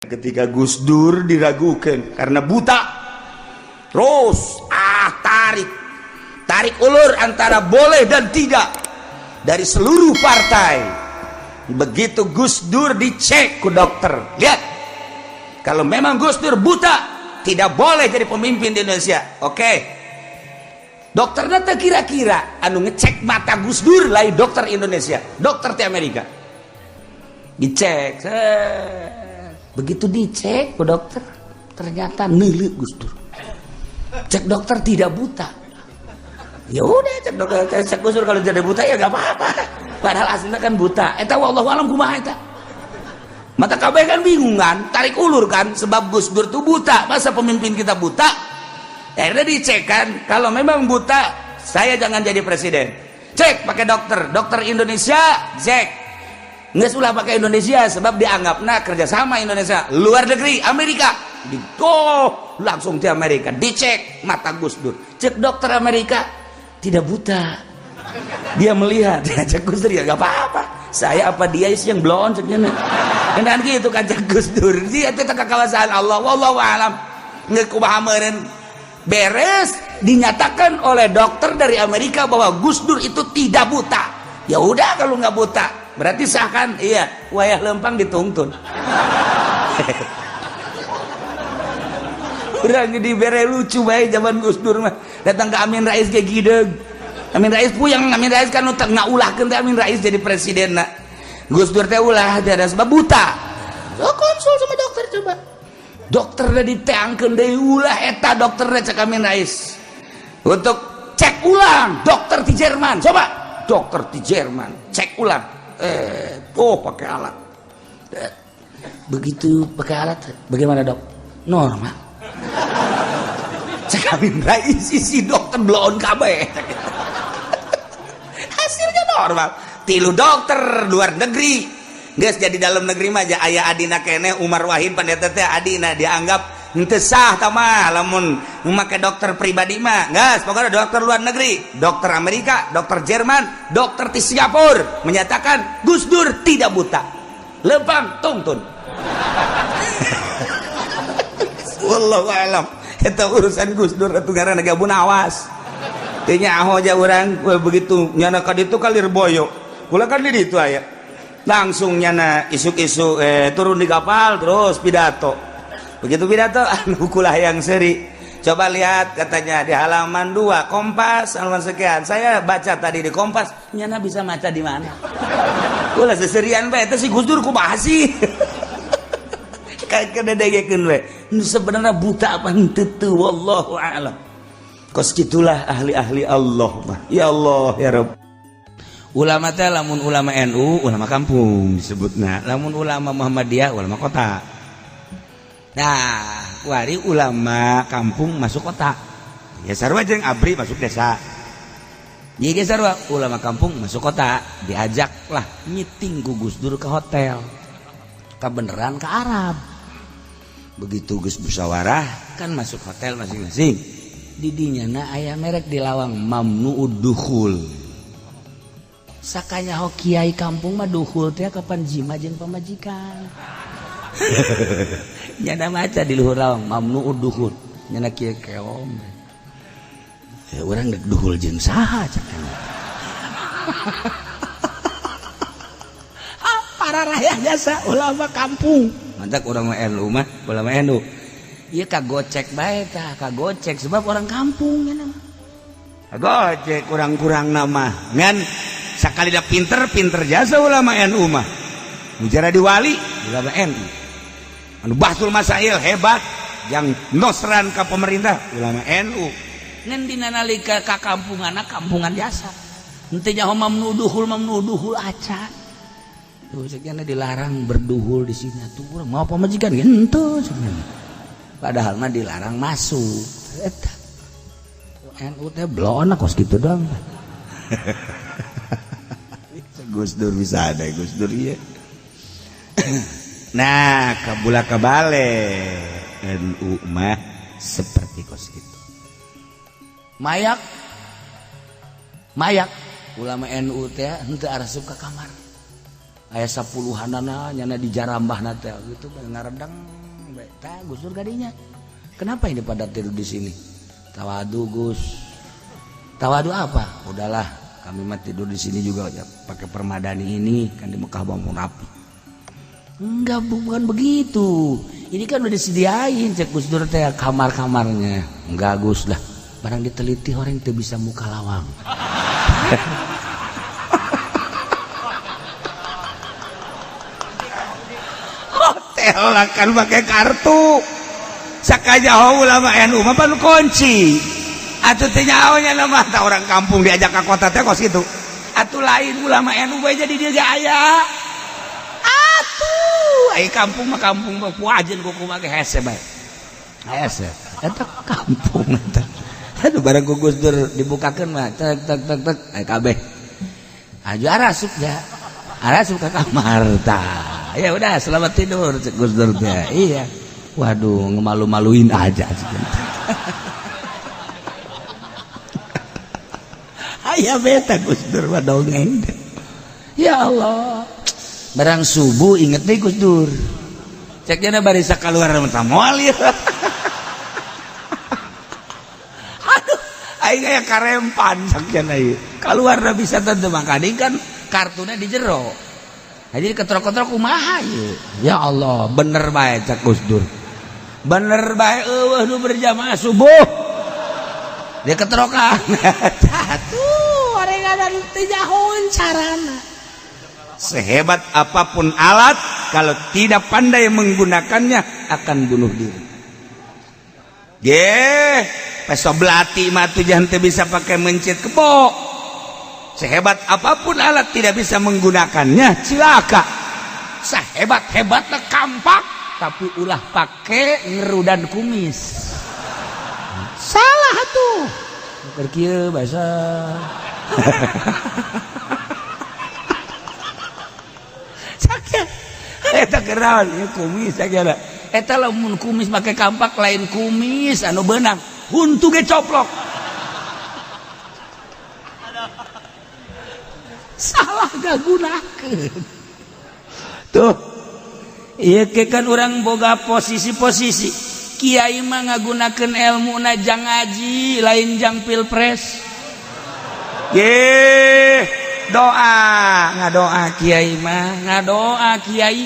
ketika Gus Dur diragukan karena buta, terus tarik ulur antara boleh dan tidak dari seluruh partai. Begitu Gus Dur dicek ke dokter, lihat kalau memang Gus Dur buta tidak boleh jadi pemimpin di Indonesia. Oke, dokternya tak kira-kira anu ngecek mata Gus Dur lain dokter Indonesia, dokter di Amerika dicek. Begitu dicek ke dokter ternyata neuleuh Gus Dur. Cek dokter tidak buta. Ya udah cek dokter, cek Gus Dur kalau jadi buta ya gak apa-apa. Padahal aslinya kan buta. Eta wallahu alam kumaha eta. Mata kabeh kan bingung kan, tarik ulur kan sebab Gus Dur tuh buta. Masa pemimpin kita buta? Akhirnya dicek kan, kalau memang buta saya jangan jadi presiden. Cek pakai dokter Indonesia, cek. Nggak sulah pakai Indonesia sebab dianggapnya kerjasama Indonesia luar negeri Amerika. Langsung di Amerika dicek mata Gus Dur, cek dokter Amerika tidak buta, dia melihat. Cek Gus Dur ya nggak apa-apa, saya apa dia sih yang blon ceknya kan gitu kan. Cek Gus Dur dia itu kekawasan Allah wallahu alam nggak kubahameun beres dinyatakan oleh dokter dari Amerika bahwa Gus Dur itu tidak buta. Ya udah kalau nggak buta berarti sah kan? Iya, wayah lempang dituntun. Urang di bere lucu bae zaman Gus Dur mah. Datang ke Amin Rais kayak gideg. Amin Rais puyeng, Amin Rais kan ngaulahkeun teh Amin Rais jadi presidenna. Gus Dur teh ulah teh ada sebab buta. So, konsul sama dokter coba. Dokter teh diteangkeun deui ulah eta dokter teh cek Amin Rais. Untuk cek ulang dokter di Jerman. Coba dokter di Jerman cek ulang. Pakai alat. Begitu pakai alat, bagaimana dok? Normal. Cek Amin Rais si dokter bloon kabeh. Hasilnya normal. Tilu dokter luar negeri. Geus jadi dalam negeri mah aja aya adina kene Umar Wahid pandeta teh adina dianggap henteu sah tah mah lamun make dokter pribadi mah. Geus pokoknya dokter luar negeri, dokter Amerika, dokter Jerman, dokter di Singapura menyatakan Gus Dur tidak buta. Lempang tuntun. Wallahu alam. Eta urusan Gus Dur atuh ngaranna gabun awas. Teu nyaho aja urang begitu nyana ka ditu kalir boyo. Kula kan di ditu aya. Langsung nyana isuk-isuk turun di kapal terus pidato. Begitu pidato anu kulah yang seri. Coba lihat katanya di halaman 2 Kompas halaman sekian. Saya baca tadi di Kompas, nyana bisa maca di mana? Ulah seserian bae teh si Gus Dur kumaha sih? Kayak kededegekeun we. Sebenarnya buta apa henteu teu wallahu a'lam. Kos kitulah ahli-ahli Allah mah. Ya Allah ya Rabb. Ulama teh lamun ulama NU ulama kampung disebutna, lamun ulama Muhammadiyah ulama kota. Nah, wari ulama kampung masuk kota. Ya sarua jeung abri masuk desa. Jadi sarua ulama kampung masuk kota, diajaklah meeting ku Gus Dur ke hotel. Kebeneran ke Arab. Begitu Gus musyawarah kan masuk hotel masing-masing. Di dinyana aya merek di lawang mamnu'ud dukhul. Sakanya ho kiai kampung mah dukhul teh kapan jima jeung pamajikan. Nyana maca di luhur lawang mamnu'ud dukhul. Nyana kieu keom. Ya urang dek dukhul jeung saha cenah. Para rakyat jasa ulama kampung. Mantap urang mah NU mah, ulama NU. Ieu kagocek bae tah, kagocek sebab orang kampung nya mah. Kagocek kurang-kurang nama. Ngan sakali da pinter jasa ulama NU mah. Mujara di wali ulama NU. Anu bahsul masail hebat yang nosran ka pemerintah ulama NU. Ngan dina nalika ka kampunganna kampungan jasa. Henteu nyaho mamnuduhul acan. Tuh sekian dilarang berduhul di sini tuh urang mau pamajikan henteu sebenarnya. Padahal mah dilarang masuk. Eta NU teh blon kos kitu doang. Gus Dur bisa ada Gus Dur ieu. Nah, kabula kabale NU mah seperti kos kitu. Mayak ulama NU teh henteu arasup ka kamar. aya 10-anana nyana di jarambahna teh gitu ngaredang tah Gus Dur gadinya. Kenapa ini pada tidur di sini? Tawadu Gus. Tawadu apa? Udahlah, kami mah tidur di sini juga ya, pakai permadani ini kan di Mekah bangun rapi. Enggak, bukan begitu. Ini kan udah disediain cek Gus Dur teh kamar-kamarnya. Enggak Gus lah. Barang diteliti orang teu bisa muka lawang. Hotel akan pakai kartu. Sakaja ulama NU mah pan kunci. Atuh teh nyaonya mah tah orang kampung diajak ka kota teh kos kitu. Atuh lain ulama NU bae jadi dia ge aya. Atuh ai kampung mah puajeun ku kumaha ge hese bae. Hese. Eta kampung eta. Aduh barang ku Gus Dur dibukakeun mah tek ai kabeh. Aju arasup ya. Arasup ka kamar tah. Ya udah selamat tidur cek Gus Dur teh. Iya. Waduh, ngemalu-maluin aja. Aya beta Gus Dur mah dongeng. Ya Allah. Barang subuh inget deh Gus Dur. Ceknya bari sakaluar mah moal ya. Aduh, aing aya karempan sakjana ieu. Kaluarna bisa teu makanya kan kartuna di jero. Jadi ketrok-ketrok kumaha ieu. Ya Allah, bener bae cek Gus Dur. Bener bae eueuh nu berjamaah subuh. Dia keterokan. Atuh, orenganan teu jahon carana. Sehebat apapun alat kalau tidak pandai menggunakannya akan bunuh diri. Ge, peso belati mah tuh jangan teu bisa pakai mencit kebo. Sehebat apapun alat tidak bisa menggunakannya cilaka. Sehebat-hebatnya kampak tapi ulah pakai ngerudan kumis. Salah tuh. Keur bahasa. Sakit. Eta kenaon ieu kumis sakira. Eta lamun kumis make kampak lain kumis anu beunang, huntu ge coplok. Salah gak gunakeun. Tuh. Ieu kan urang boga posisi-posisi. Kiai mah ngagunakeun ilmuna jang ngaji, lain jang pilpres. Ye, ngadoa kiai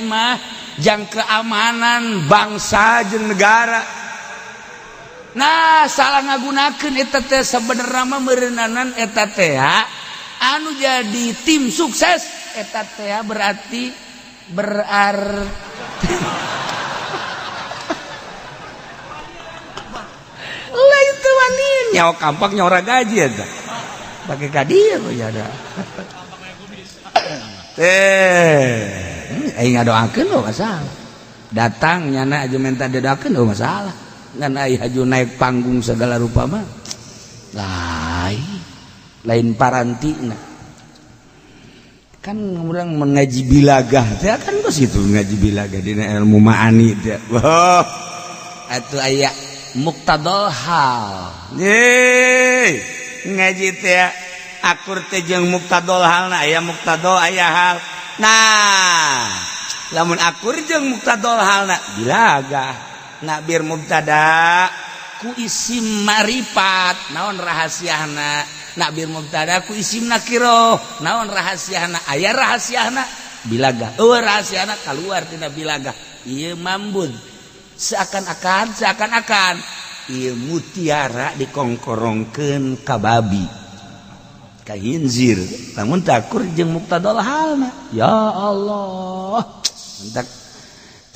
mah jang keamanan bangsa jeung negara. Nah, salah ngagunakeun eta teh sabenerna mah meureunanan eta teh anu jadi tim sukses eta teh berarti lah itu manin nyawa kampak nyawa gaji eta pakai kadieu ya ada aing ngadoakeun lo masalah datang nyana aja minta didoakeun lo masalah ngan aya haju naik panggung segala rupa mah lain parantina kan orang mengaji bilagah teh kan geus kitu ngaji bilagah dina ilmu ma'ani teh wah atuh aya muqtadal hal ngaji teh akur teh jeung muqtadal halna aya muqtado aya hal nah lamun akur jeung muqtadal halna bilagah na bir mubtada ku isim marifat naon rahasiana nak bir mubtada ku isim nakiro naon rahasiana aya rahasiana bilaga rahasiana keluar tina bilaga ieu mambun seakan-akan ieu mutiara dikongkorongkeun ka babi ka hinzir lamun takur jeung muqtadal halna ya Allah entak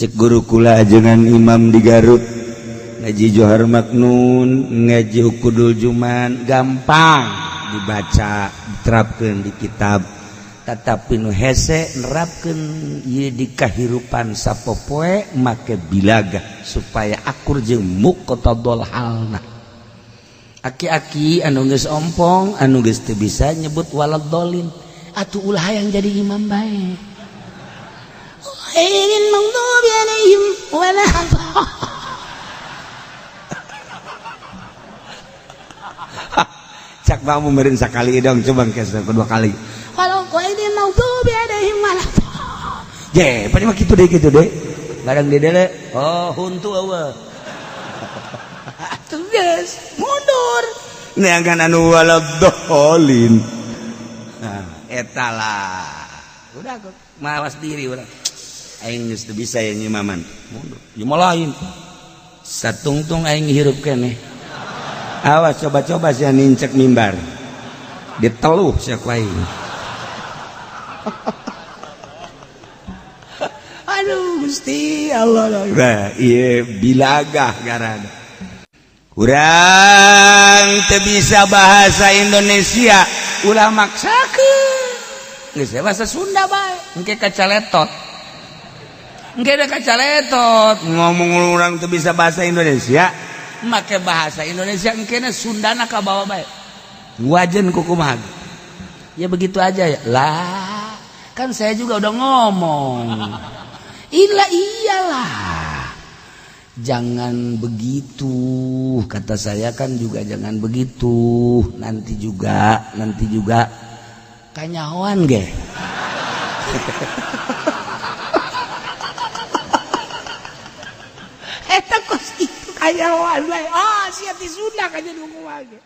cek guru kula ajengan imam di Garut ngaji Johar Maknun ngaji Ukudul Juman gampang dibaca diterapkeun di kitab tetapi nu hese nerapkeun ieu di kahirupan sapopoe make bilaga supaya akur jeung muqtadal halna aki-aki anu geus ompong anu geus teu bisa nyebut walad dolin atuh ulah hayang jadi imam bae ingin maghdubi alaihim wala cak kamu meureun sakali dong coba kes kedua kali. Kalau kau ini maghdubi alaihim wala Je, pada mah kitu deh. Barang di dele, oh huntu eueuh. Atuh geus mundur. Neangan anu waladhdallin. Nah, eta lah. Udah kok mawas diri urang. Aing geus teu bisa yang imaman. Mundur. Ieu mah lain. Satungtung aing hirup keneh. Awas coba-coba sia nincek mimbar. Diteluh sia ku aing. Aduh Gusti Allah. Nah, ieu bilagah garana. Urang teu bisa bahasa Indonesia, ulah maksakeun. Geus bahasa Sunda bae, engke kacaletot. Engke da kacaletot, ngomong urang teu bisa bahasa Indonesia, make bahasa Indonesia engkena Sundana ka bawa bae. Wajen kukumaha. Ya begitu aja ya. Lah, kan saya juga udah ngomong. Iyalah. Jangan begitu, kata saya kan juga jangan begitu. Nanti juga kanyahoan ge. Eta kos itu kanyahoan bae. Ah, sia ti Sunda ka jadi kumaha ge.